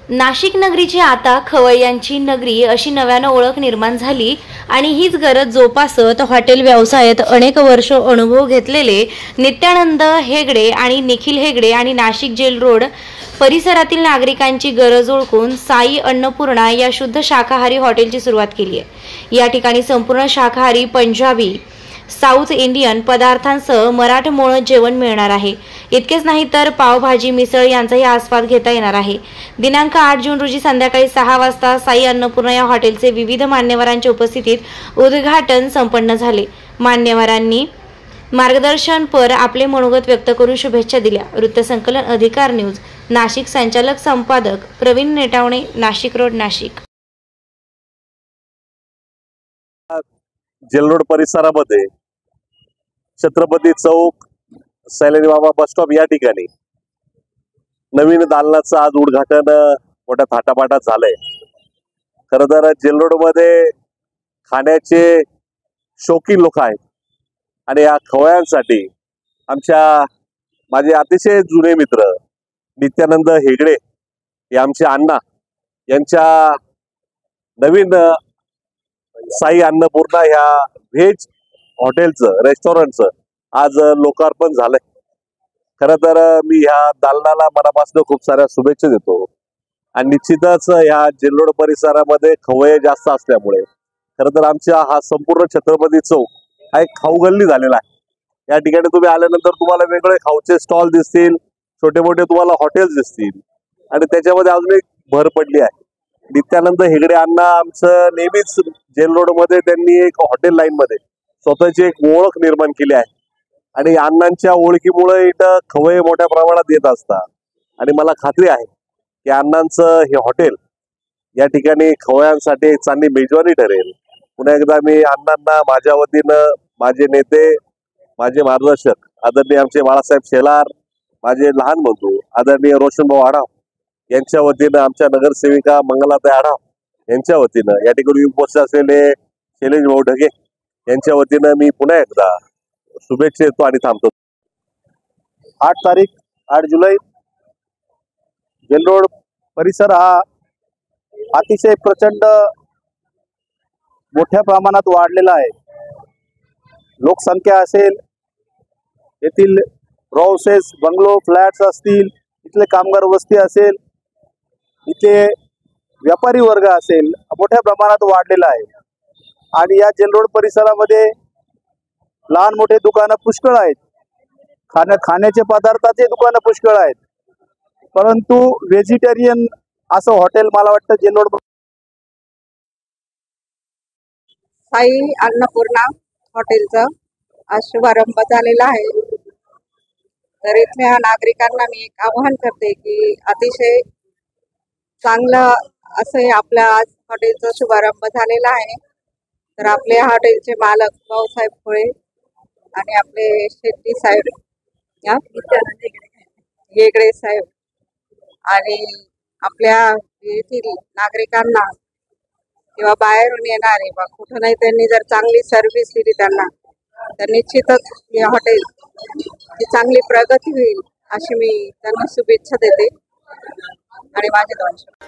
नाशिक नगरीची आता खवय्यांची नगरी अशी नव्यानं ओळख निर्माण झाली आणि हीच गरज जोपासत हॉटेल व्यवसायात अनेक वर्ष अनुभव घेतलेले नित्यानंद हेगडे आणि निखिल हेगडे आणि नाशिक जेल रोड परिसरातील नागरिकांची गरज ओळखून साई अन्नपूर्णा या शुद्ध शाकाहारी हॉटेलची सुरुवात केली आहे। या ठिकाणी संपूर्ण शाकाहारी, पंजाबी, साऊथ इंडियन पदार्थांसह मराठमोळं जेवण मिळणार आहे। इतकेच नाही तर पावभाजी, मिसळ यांचाही आस्वाद घेता येणार आहे। दिनांक 8 जून रोजी संध्याकाळी 6 वाजता साई अन्नपूर्णा या हॉटेलचे विविध मान्यवरांच्या उपस्थितीत उद्घाटन संपन्न झाले। मान्यवरांनी मार्गदर्शनपर आपले मनोगत व्यक्त करून शुभेच्छा दिल्या। वृत्तसंकलन अधिकार न्यूज, नाशिक। संचालक संपादक Praveen Netawane, Nashik road, Nashik. Jail road परिसरामध्ये छत्रपती चौक, सैलानी बाबा बस स्टॉप या ठिकाणी नवीन दालनाचं आज उद्घाटन मोठ्या थाटामाटात झालंय। खरं तर जेल रोड मध्ये खाण्याचे शौकीन लोक आहेत आणि या खवयांसाठी माझे अतिशय जुने मित्र नित्यानंद हेगडे हे आमचे अण्णा यांच्या नवीन साई अन्नपूर्णा ह्या व्हेज हॉटेलचं, रेस्टॉरंटचं आज लोकार्पण झालंय। खरं तर मी ह्या दालनाला मनापासून खूप साऱ्या शुभेच्छा देतो आणि निश्चितच ह्या जेल रोड परिसरामध्ये खवय्ये जास्त असल्यामुळे खरं तर आमचा हा संपूर्ण छत्रपती चौक हा एक खाऊ गल्ली झालेला आहे। या ठिकाणी तुम्ही आल्यानंतर तुम्हाला वेगवेगळे खाऊचे स्टॉल दिसतील, छोटे मोठे तुम्हाला हॉटेल्स दिसतील आणि त्याच्यामध्ये अजून एक भर पडली आहे। नित्यानंद हेगडे अण्णा आमचं नेहमीच जेल रोड मध्ये त्यांनी एक हॉटेल लाईन मध्ये स्वतःची एक ओळख निर्माण केली आहे आणि अण्णांच्या ओळखीमुळे इथं खवय्ये मोठ्या प्रमाणात येत असतात आणि मला खात्री आहे की अण्णांचं हे हॉटेल या ठिकाणी खवय्यांसाठी एक चांगली मेजवानी ठरेल। पुन्हा एकदा मी अण्णांना माझ्या वतीनं, माझे नेते, माझे मार्गदर्शक आदरणीय आमचे बाळासाहेब शेलार, माझे लहान बंधू आदरणीय रोशनभाऊ आढाव यांच्या वतीनं, आमच्या नगरसेविका मंगलाताई आढाव यांच्या वतीनं, या ठिकाणी उपस्थित असलेले शैलेश भाऊ ढगे यांच्या वतीनं मी पुन्हा एकदा शुभेच्छा देतो आणि थांबतो। 8 जुलै जेल रोड परिसर हा अतिशय प्रचंड मोठ्या प्रमाणात वाढलेला आहे। लोकसंख्या असेल, येथील हाऊसेस, बंगलो, फ्लॅट्स असतील, इथले कामगार वस्ती असेल, इथे व्यापारी वर्ग असेल, मोठ्या प्रमाणात वाढलेला आहे आणि या जेल रोड परिसरामध्ये लहान मोठे दुकानं पुष्कळ आहेत, खाण्याचे पदार्थाचे दुकानं पुष्कळ आहेत, परंतु व्हेजिटेरियन असं हॉटेल मला वाटतं जेल रोड साई अन्नपूर्णा हॉटेलचा आज शुभारंभ झालेला आहे। तर इथल्या नागरिकांना मी एक आवाहन करते की अतिशय चांगलं असं आपल्या आज हॉटेलचा शुभारंभ झालेला आहे। तर आपले हॉटेलचे मालक भाऊसाहेब खोळे आणि आपले शेट्टी साहेब, हेगडे साहेब आणि आपल्या येथील नागरिकांना किंवा बाहेरून येणारे कुठं नाही त्यांनी जर चांगली सर्व्हिस दिली त्यांना तर निश्चितच हे हॉटेल ही चांगली प्रगती होईल अशी मी त्यांना शुभेच्छा देते आणि माझे 2 शब्द